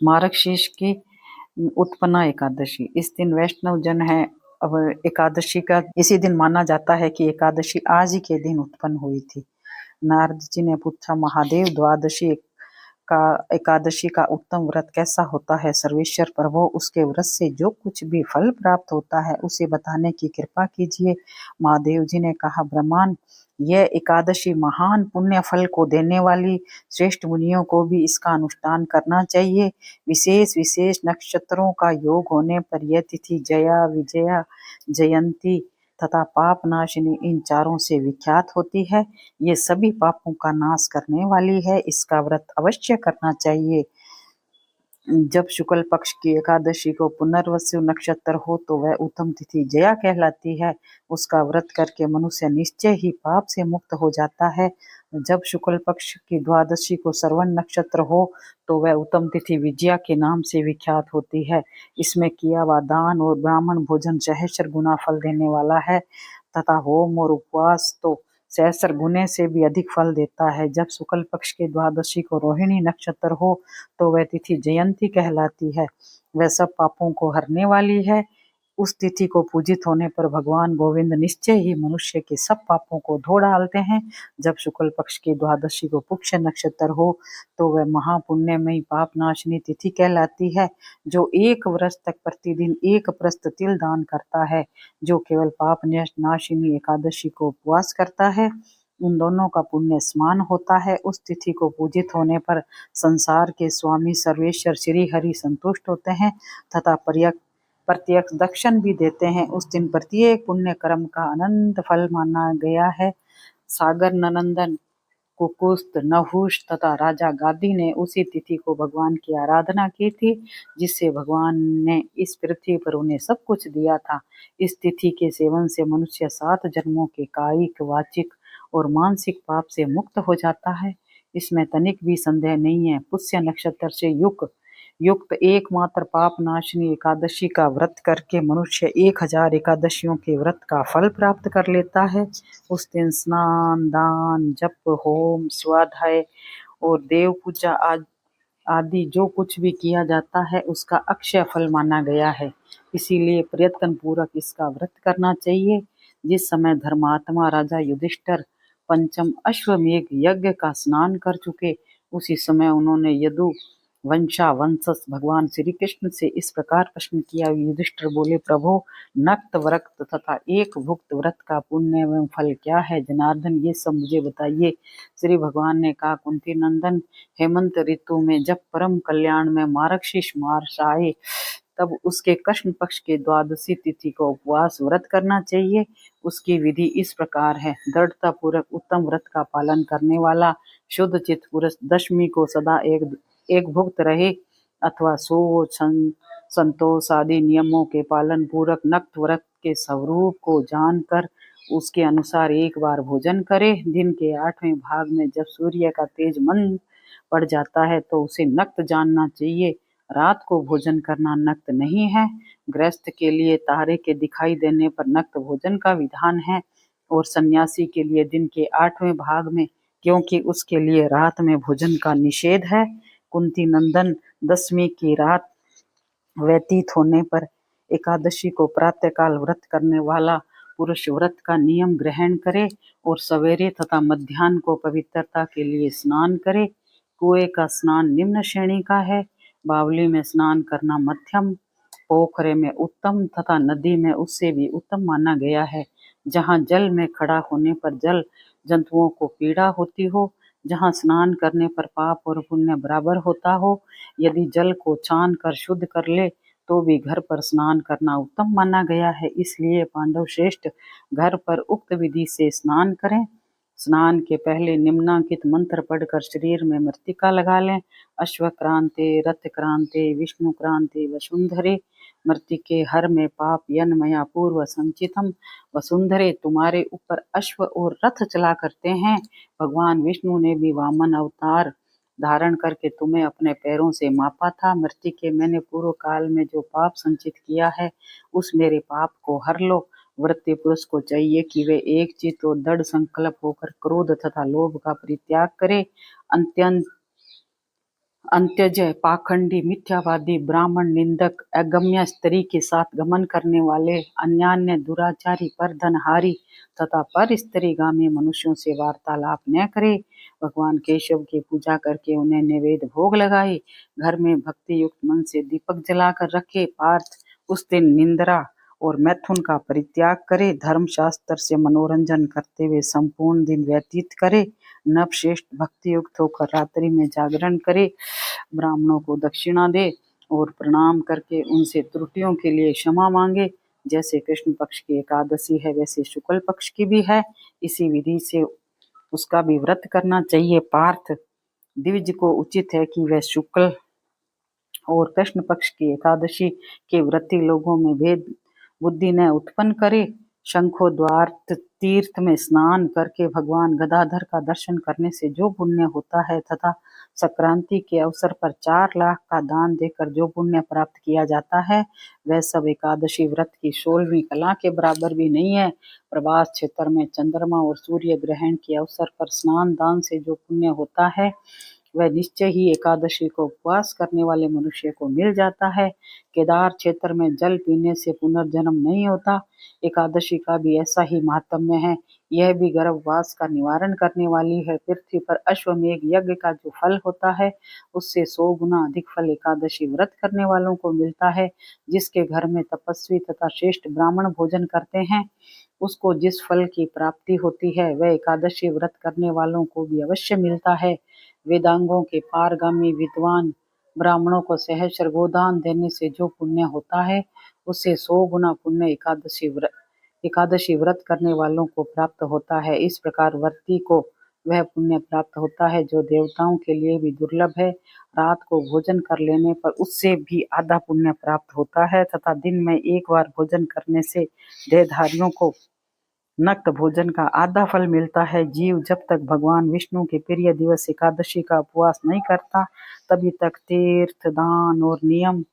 मार्गशीर्ष की उत्पन्ना एकादशी। इस दिन वैष्णव जन है। अब एकादशी का इसी दिन माना जाता है कि एकादशी आज ही के दिन उत्पन्न हुई थी। नारद जी ने पूछा, महादेव, द्वादशी का एकादशी का उत्तम व्रत कैसा होता है? सर्वेश्वर प्रभु, उसके व्रत से जो कुछ भी फल प्राप्त होता है उसे बताने की कृपा कीजिए। महादेव जी ने कहा, ब्रह्मांड, यह एकादशी महान पुण्य फल को देने वाली, श्रेष्ठ मुनियों को भी इसका अनुष्ठान करना चाहिए। विशेष विशेष नक्षत्रों का योग होने पर यह तिथि जया, विजया, जयंती तथा पाप नाशिनी इन चारों से विख्यात होती है। ये सभी पापों का नाश करने वाली है। इसका व्रत अवश्य करना चाहिए। जब शुक्ल पक्ष की एकादशी को पुनर्वसु नक्षत्र हो तो वह उत्तम तिथि जया कहलाती है। उसका व्रत करके मनुष्य निश्चय ही पाप से मुक्त हो जाता है। जब शुक्ल पक्ष की द्वादशी को श्रवण नक्षत्र हो तो वह उत्तम तिथि विजया के नाम से विख्यात होती है। इसमें किया हुआ दान और ब्राह्मण भोजन सहस्र गुना फल देने वाला है तथा होम और उपवास तो सहस्र गुने से भी अधिक फल देता है। जब शुक्ल पक्ष की द्वादशी को रोहिणी नक्षत्र हो तो वह तिथि जयंती कहलाती है। वह सब पापों को हरने वाली है। उस तिथि को पूजित होने पर भगवान गोविंद निश्चय ही मनुष्य के सब पापों को धो डालते हैं। जब शुक्ल पक्ष की द्वादशी को पुष्य नक्षत्र हो तो वह महापुण्यमयी पाप नाशिनी तिथि कहलाती है। जो एक वर्ष तक प्रतिदिन एक प्रस्त तिल दान करता है, जो केवल पाप नाशिनी एकादशी को उपवास करता है, उन दोनों का पुण्य समान होता है। उस तिथि को पूजित होने पर संसार के स्वामी सर्वेश्वर श्री हरि संतुष्ट होते हैं तथा प्रत्यक्ष दर्शन भी देते हैं। उस दिन प्रत्येक पुण्य कर्म का अनंत फल माना गया है। सागर नंदन कुकुस्त, नहुष तथा राजा गादी ने उसी तिथि को भगवान की आराधना की थी, जिससे भगवान ने इस पृथ्वी पर उन्हें सब कुछ दिया था। इस तिथि के सेवन से मनुष्य 7 जन्मों के कायिक, वाचिक और मानसिक पाप से मुक्त हो जाता है। इसमें तनिक भी संदेह नहीं है। पुष्य नक्षत्र से युक्त एकमात्र पाप नाशिनी एकादशी का व्रत करके मनुष्य 1000 एकादशियों के व्रत का फल प्राप्त कर लेता है। उस दिन स्नान, दान, जप, होम, स्वाध्याय और देव पूजा आदि जो कुछ भी किया जाता है उसका अक्षय फल माना गया है। इसीलिए प्रयत्न पूर्वक इसका व्रत करना चाहिए। जिस समय धर्मात्मा राजा युधिष्ठिर पंचम अश्वमेघ यज्ञ का स्नान कर चुके, उसी समय उन्होंने यदु वंशज भगवान श्री कृष्ण से इस प्रकार प्रश्न किया। युधिष्ठिर बोले, प्रभु, नक्त व्रत तथा एक भुक्त व्रत का पुण्य एवं फल क्या है? जनार्दन, ये सब मुझे बताइए। श्री भगवान ने कहा, कुंती नंदन, हेमंत ऋतु में जब परम कल्याण में मार्गशीर्ष मास आए तब उसके कृष्ण पक्ष के द्वादशी तिथि को उपवास व्रत करना चाहिए। उसकी विधि इस प्रकार है। दृढ़ता पूर्वक उत्तम व्रत का पालन करने वाला शुद्ध चित्त पुरुष दशमी को सदा एक भुक्त रहे अथवा सो संतोष आदि नियमों के पालन पूर्वक नक्त व्रत के स्वरूप को जानकर उसके अनुसार एक बार भोजन करे। दिन के 8वें भाग में जब सूर्य का तेज मंद पड़ जाता है तो उसे नक्त जानना चाहिए। रात को भोजन करना नक्त नहीं है। गृहस्थ के लिए तारे के दिखाई देने पर नक्त भोजन का विधान है और सन्यासी के लिए दिन के 8वें भाग में, क्योंकि उसके लिए रात में भोजन का निषेध है। कुंती नंदन, दशमी की रात व्यतीत होने पर एकादशी को प्रातःकाल व्रत करने वाला पुरुष व्रत का नियम ग्रहण करे और सवेरे तथा मध्याह्न को पवित्रता के लिए स्नान करे। कुएं का स्नान निम्न श्रेणी का है, बावली में स्नान करना मध्यम, पोखरे में उत्तम तथा नदी में उससे भी उत्तम माना गया है। जहाँ जल में खड़ा होने पर जल जंतुओं को पीड़ा होती हो, जहाँ स्नान करने पर पाप और पुण्य बराबर होता हो, यदि जल को छान कर शुद्ध कर ले तो भी घर पर स्नान करना उत्तम माना गया है। इसलिए पांडव श्रेष्ठ घर पर उक्त विधि से स्नान करें। स्नान के पहले निम्नांकित मंत्र पढ़कर शरीर में मृत्तिका लगा लें। अश्वक्रांते, रथक्रांते, विष्णुक्रांते, वसुंधरे, मृत्तिके हर में पाप यन मया पूर्व संचितम। वसुंधरे, तुम्हारे ऊपर अश्व और रथ चला करते हैं। भगवान विष्णु ने भी वामन अवतार धारण करके तुम्हें अपने पैरों से मापा था। मृत्तिके, मैंने पूर्व काल में जो पाप संचित किया है उस मेरे पाप को हर लो। व्रती पुरुष को चाहिए कि वे एक चित्त और दृढ़ संकल्प होकर क्रोध तथा लोभ का परित्याग करे। अंत्यजय, पाखंडी, मिथ्यावादी, ब्राह्मण निंदक, अगम्य स्त्री के साथ गमन करने वाले, अन्यान्य, दुराचारी, परधनहारी तथा पर स्त्रीगामी मनुष्यों से वार्तालाप न करे। भगवान केशव की पूजा करके उन्हें नैवेद्य भोग लगाए। घर में भक्ति युक्त मन से दीपक जलाकर रखे। पार्थ उस दिन निंद्रा और मैथुन का परित्याग करे। धर्मशास्त्र से मनोरंजन करते हुए संपूर्ण दिन व्यतीत करे। नवश्रेष्ठ भक्ति युक्त होकर रात्रि में जागरण करे। ब्राह्मणों को दक्षिणा दे और प्रणाम करके उनसे त्रुटियों के लिए क्षमा मांगे। जैसे कृष्ण पक्ष की एकादशी है वैसे शुक्ल पक्ष की भी है। इसी विधि से उसका भी व्रत करना चाहिए। पार्थ, द्विज को उचित है कि वह शुक्ल और कृष्ण पक्ष की एकादशी के व्रती लोगों में भेद बुद्धि न उत्पन्न करे। शंखोद्वार तीर्थ में स्नान करके भगवान गदाधर का दर्शन करने से जो पुण्य होता है तथा संक्रांति के अवसर पर 4 लाख का दान देकर जो पुण्य प्राप्त किया जाता है वह सब एकादशी व्रत की 16वीं कला के बराबर भी नहीं है। प्रभास क्षेत्र में चंद्रमा और सूर्य ग्रहण के अवसर पर स्नान दान से जो पुण्य होता है वह निश्चय ही एकादशी को उपवास करने वाले मनुष्य को मिल जाता है। केदार क्षेत्र में जल पीने से पुनर्जन्म नहीं होता। एकादशी का भी ऐसा ही महात्म्य है। यह भी गर्भवास का निवारण करने वाली है। पृथ्वी पर अश्वमेघ यज्ञ का जो फल होता है उससे 100 गुना अधिक फल एकादशी व्रत करने वालों को मिलता है। जिसके घर में तपस्वी तथा श्रेष्ठ ब्राह्मण भोजन करते हैं उसको जिस फल की प्राप्ति होती है वह एकादशी व्रत करने वालों को भी अवश्य मिलता है। वेदांगों के पारगामी विद्वान ब्राह्मणों को सहस्र गोदान देने से जो पुण्य होता है उससे 100 गुना पुण्य एकादशी व्रत करने वालों को प्राप्त होता है। इस प्रकार व्रती को वह पुण्य प्राप्त होता है जो देवताओं के लिए भी दुर्लभ है। रात को भोजन कर लेने पर उससे भी आधा पुण्य प्राप्त होता है तथा दिन में एक बार भोजन करने से देहधारियों को नक्त भोजन का आधा फल मिलता है। जीव जब तक भगवान विष्णु के प्रिय दिवस एकादशी का उपवास नहीं करता तभी तक तीर्थ, दान और नियम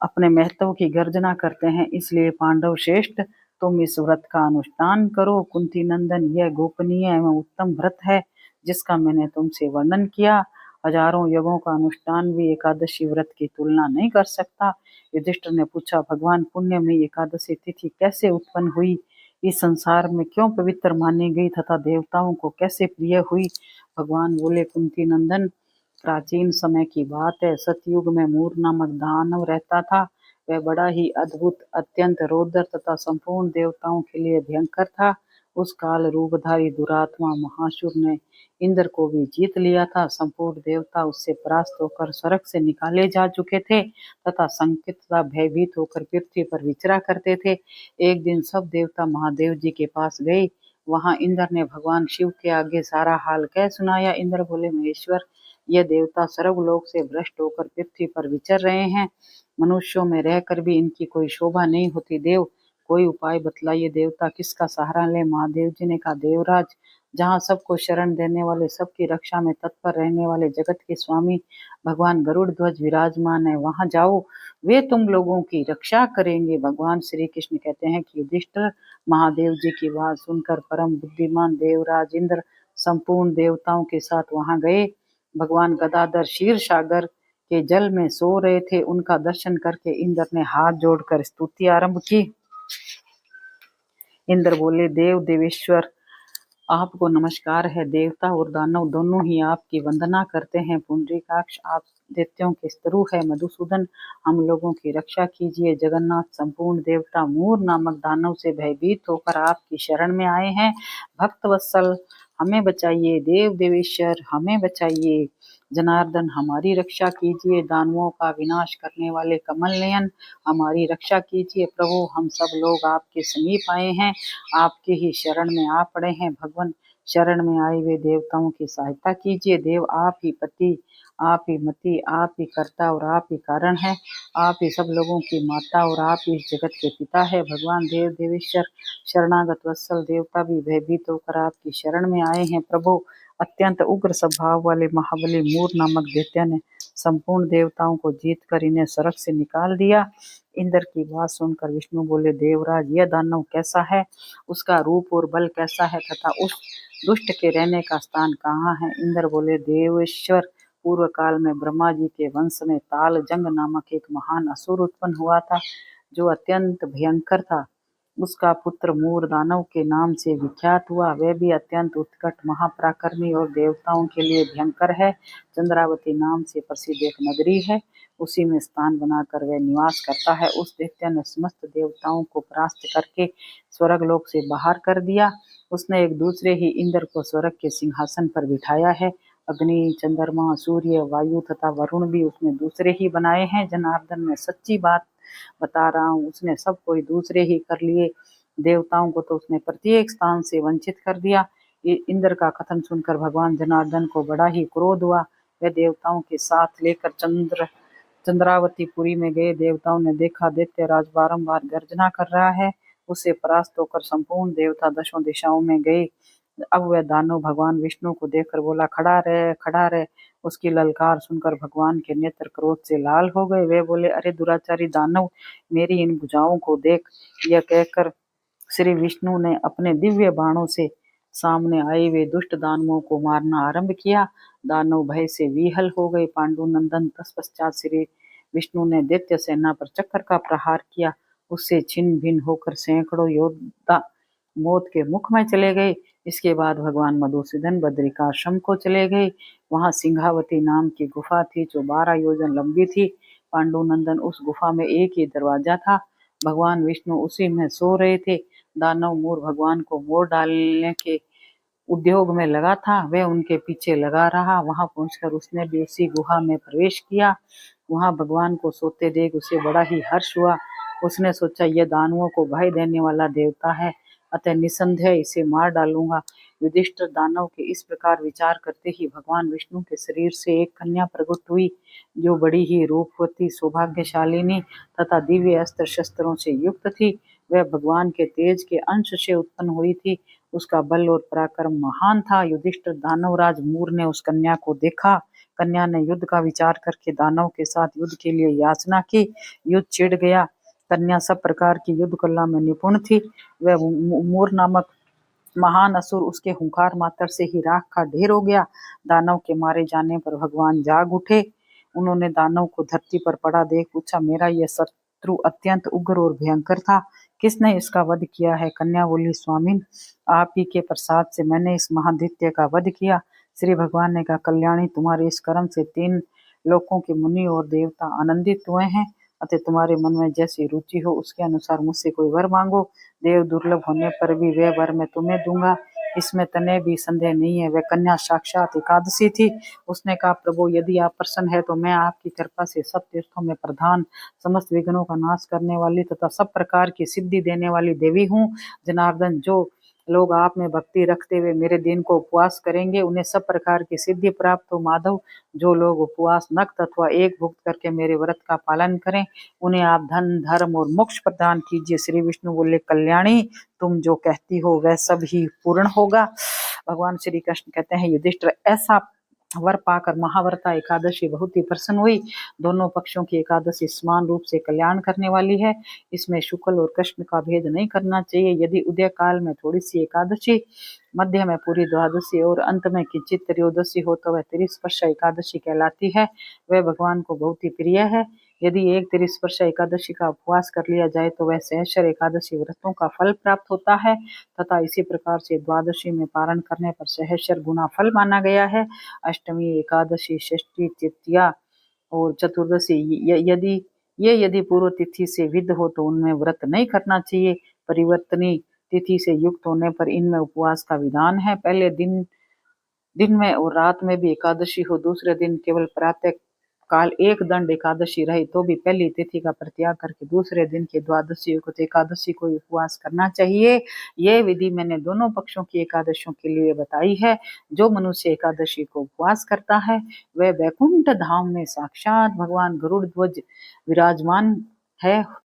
अपने महत्व की गर्जना करते हैं। इसलिए पांडव श्रेष्ठ, तुम इस व्रत का अनुष्ठान करो। कुंती नंदन, यह गोपनीय एवं उत्तम व्रत है जिसका मैंने तुमसे वर्णन किया। हजारों यज्ञों का अनुष्ठान भी एकादशी व्रत की तुलना नहीं कर सकता। युधिष्ठिर ने पूछा, भगवान पुण्य में एकादशी तिथि कैसे उत्पन्न हुई? इस संसार में क्यों पवित्र मानी गई तथा देवताओं को कैसे प्रिय हुई? भगवान बोले, कुंती नंदन, प्राचीन समय की बात है। सतयुग में मूर नामक दानव रहता था। वह बड़ा ही अद्भुत, अत्यंत रौद्र तथा संपूर्ण देवताओं के लिए भयंकर था। उस काल रूपधारी दुरात्मा महासुर ने इंद्र को भी जीत लिया था। संपूर्ण देवता उससे परास्त होकर स्वर्ग से निकाले जा चुके थे तथा संकित तथा भयभीत होकर पृथ्वी पर विचरा करते थे। एक दिन सब देवता महादेव जी के पास गए। वहां इंद्र ने भगवान शिव के आगे सारा हाल कह सुनाया। इंद्र बोले, महेश्वर, ये देवता सर्वलोक से भ्रष्ट होकर पृथ्वी पर विचर रहे हैं। मनुष्यों में रहकर भी इनकी कोई शोभा नहीं होती। देव, कोई उपाय बतलाइए। देवता किसका सहारा ले? महादेव जी ने कहा, देवराज, जहाँ सबको शरण देने वाले, सबकी रक्षा में तत्पर रहने वाले जगत के स्वामी भगवान गरुड़ ध्वज विराजमान है, वहां जाओ, वे तुम लोगों की रक्षा करेंगे। भगवान श्री कृष्ण कहते हैं कि युधिष्ठिर, महादेव जी की बात सुनकर परम बुद्धिमान देवराज इंद्र संपूर्ण देवताओं के साथ वहां गए। भगवान गदाधर क्षीर सागर के जल में सो रहे थे। उनका दर्शन करके इंद्र ने हाथ जोड़कर स्तुति आरंभ की। इंद्र बोले, देव देवेश्वर, आपको नमस्कार है। देवता और दानव दोनों ही आपकी वंदना करते हैं। पुंडरीकाक्ष, आप दैत्यों के स्तरु है। मधुसूदन, हम लोगों की रक्षा कीजिए। जगन्नाथ, संपूर्ण देवता मूर नामक दानव से भयभीत होकर आपकी शरण में आए हैं। भक्त वत्सल, हमें बचाइए। देव देवेश्वर, हमें बचाइए। जनार्दन, हमारी रक्षा कीजिए। दानवों का विनाश करने वाले कमल नयन, हमारी रक्षा कीजिए। प्रभु, हम सब लोग आपके समीप आए हैं, आपके ही शरण में आ पड़े हैं। भगवान, शरण में आए हुए देवताओं की सहायता कीजिए। देव, आप ही पति, आप ही मति, आप ही कर्ता और आप ही कारण है। आप ही सब लोगों की माता और आप ही इस जगत के पिता है। भगवान देव देवेश्वर, शरणागत वत्सल देवता भी भयभीत होकर आपकी शरण में आए हैं। प्रभु, अत्यंत उग्र स्वभाव वाले महाबली मूर नामक दैत्य ने संपूर्ण देवताओं को जीतकर इन्हें स्वर्ग से निकाल दिया। इंद्र की बात सुनकर विष्णु बोले, देवराज, यह दानव कैसा है? उसका रूप और बल कैसा है तथा उस दुष्ट के रहने का स्थान कहाँ है? इंद्र बोले, देवेश्वर, पूर्व काल में ब्रह्मा जी के वंश में ताल जंग नामक एक महान असुर उत्पन्न हुआ था, जो अत्यंत भयंकर था। उसका पुत्र मूर दानव के नाम से विख्यात हुआ। वह भी अत्यंत उत्कट, महापराक्रमी और देवताओं के लिए भयंकर है। चंद्रावती नाम से प्रसिद्ध एक नगरी है, उसी में स्थान बनाकर वह निवास करता है। उस दैत्य ने समस्त देवताओं को परास्त करके स्वर्गलोक से बाहर कर दिया। उसने एक दूसरे ही इंद्र को स्वर्ग के सिंहासन पर बिठाया है। अग्नि, चंद्रमा, सूर्य, वायु तथा वरुण भी उसने दूसरे ही बनाए हैं। जनार्दन, मैं सच्ची बात बता रहा हूँ, उसने सब कोई दूसरे ही कर लिए। देवताओं को तो उसने प्रत्येक स्थान से वंचित कर दिया। इंद्र का कथन सुनकर भगवान जनार्दन को बड़ा ही क्रोध हुआ। वे देवताओं के साथ लेकर चंद्रावतीपुरी में गए। देवताओं ने देखा दैत्यराज बारंबार गर्जना कर रहा है। उससे परास्त होकर संपूर्ण देवता दशों दिशाओं में गए। अब वह दानव भगवान विष्णु को देखकर बोला, खड़ा रहे, खड़ा रहे। उसकी ललकार सुनकर भगवान के नेत्र क्रोध से लाल हो गए। वे बोले, अरे दुराचारी दानव, मेरी इन भुजाओं को देख। यह कहकर श्री विष्णु ने अपने दिव्य बाणों से सामने आए हुए दुष्ट दानवों को मारना आरंभ किया। दानव भय से विहल हो गए। पांडुनंदन तत्पश्चात श्री विष्णु ने दैत्य सेना पर चक्कर का प्रहार किया। उससे छिन्न भिन्न होकर सैकड़ों योद्धा मौत के मुख में चले गए। इसके बाद भगवान मधुसूदन बद्रिकाश्रम को चले गए। वहां सिंहावती नाम की गुफा थी, जो 12 योजन लंबी थी। पांडुनंदन, उस गुफा में एक ही दरवाजा था। भगवान विष्णु उसी में सो रहे थे। दानव मूर भगवान को मोड़ डालने के उद्योग में लगा था। वह उनके पीछे लगा रहा। वहां पहुंचकर उसने भी उसी गुहा में प्रवेश किया। वहां भगवान को सोते देख उसे बड़ा ही हर्ष हुआ। उसने सोचा, यह दानवों को भय देने वाला देवता है, अतः निसंदेह इसे मार डालूंगा। युधिष्ठिर दानव के इस प्रकार विचार करते ही भगवान विष्णु के शरीर से एक कन्या प्रकट हुई, जो बड़ी ही रूपवती, सौभाग्यशालिनी तथा दिव्य अस्त्र शस्त्रों से युक्त थी। वह भगवान के तेज के अंश से उत्पन्न हुई थी। उसका बल और पराक्रम महान था। युधिष्ठिर दानवराज मूर ने उस कन्या को देखा। कन्या ने युद्ध का विचार करके दानव के साथ युद्ध के लिए याचना की। युद्ध छिड़ गया। कन्या सब प्रकार की युद्ध कला में निपुण थी। वह मूर नामक महान असुर उसके हुंकार मात्र से ही राख का ढेर हो गया। दानव के मारे जाने पर भगवान जाग उठे। उन्होंने दानव को धरती पर पड़ा देख पूछा, मेरा यह शत्रु अत्यंत उग्र और भयंकर था, किसने इसका वध किया है? कन्या बोली, स्वामिन, आप ही के प्रसाद से मैंने इस महादित्य का वध किया। श्री भगवान ने कहा, कल्याणी, तुम्हारे इस कर्म से 3 लोकों के मुनि और देवता आनंदित हुए हैं। अतः तुम्हारे मन में जैसी रुचि हो उसके अनुसार मुझसे कोई वर मांगो। देव दुर्लभ होने पर भी वह वर मैं तुम्हें दूंगा, इसमें तने भी संदेह नहीं है। वह कन्या साक्षात एकादशी थी। उसने कहा, प्रभु, यदि आप प्रसन्न है तो मैं आपकी कृपा से सब तीर्थों में प्रधान, समस्त विघ्नों का नाश करने वाली तथा सब प्रकार की सिद्धि देने वाली देवी हूँ। जनार्दन, जो लोग आप में भक्ति रखते हुए मेरे दिन को उपवास करेंगे, उन्हें सब प्रकार की सिद्धि प्राप्त हो। माधव, जो लोग उपवास नक्त अथवा एक भुक्त करके मेरे व्रत का पालन करें, उन्हें आप धन, धर्म और मोक्ष प्रदान कीजिए। श्री विष्णु बोले, कल्याणी, तुम जो कहती हो वह सब ही पूर्ण होगा। भगवान श्री कृष्ण कहते हैं, युधिष्ठिर, ऐसा वर पाकर महाव्रता एकादशी बहुत ही प्रसन्न हुई। दोनों पक्षों की एकादशी समान रूप से कल्याण करने वाली है। इसमें शुक्ल और कृष्ण का भेद नहीं करना चाहिए। यदि उदय काल में थोड़ी सी एकादशी, मध्य में पूरी द्वादशी और अंत में किंचित त्रयोदशी हो तो वह त्रिस्पर्शा एकादशी कहलाती है। वह भगवान को बहुत ही प्रिय है। यदि एक त्रिस्पर्शा एकादशी का उपवास कर लिया जाए तो वह सहस्र एकादशी व्रतों का फल प्राप्त होता है तथा इसी प्रकार से द्वादशी में पारण करने पर सहस्र गुना फल माना गया है। अष्टमी, एकादशी, षष्ठी, तृतीया और चतुर्दशी यदि पूर्व तिथि से विद्ध हो तो उनमें व्रत नहीं करना चाहिए। परिवर्तनी तिथि से युक्त होने पर इनमें उपवास का विधान है। पहले दिन में और रात में भी एकादशी हो, दूसरे दिन केवल प्रातः काल एक दंड एकादशी रहे तो भी पहली तिथि का परित्याग करके दूसरे दिन की द्वादशी युक्त एकादशी को उपवास करना चाहिए। यह विधि मैंने दोनों पक्षों की एकादशियों के लिए बताई है। जो मनुष्य एकादशी को उपवास करता है वह वैकुंठ धाम में साक्षात भगवान गरुड़ ध्वज विराजमान है।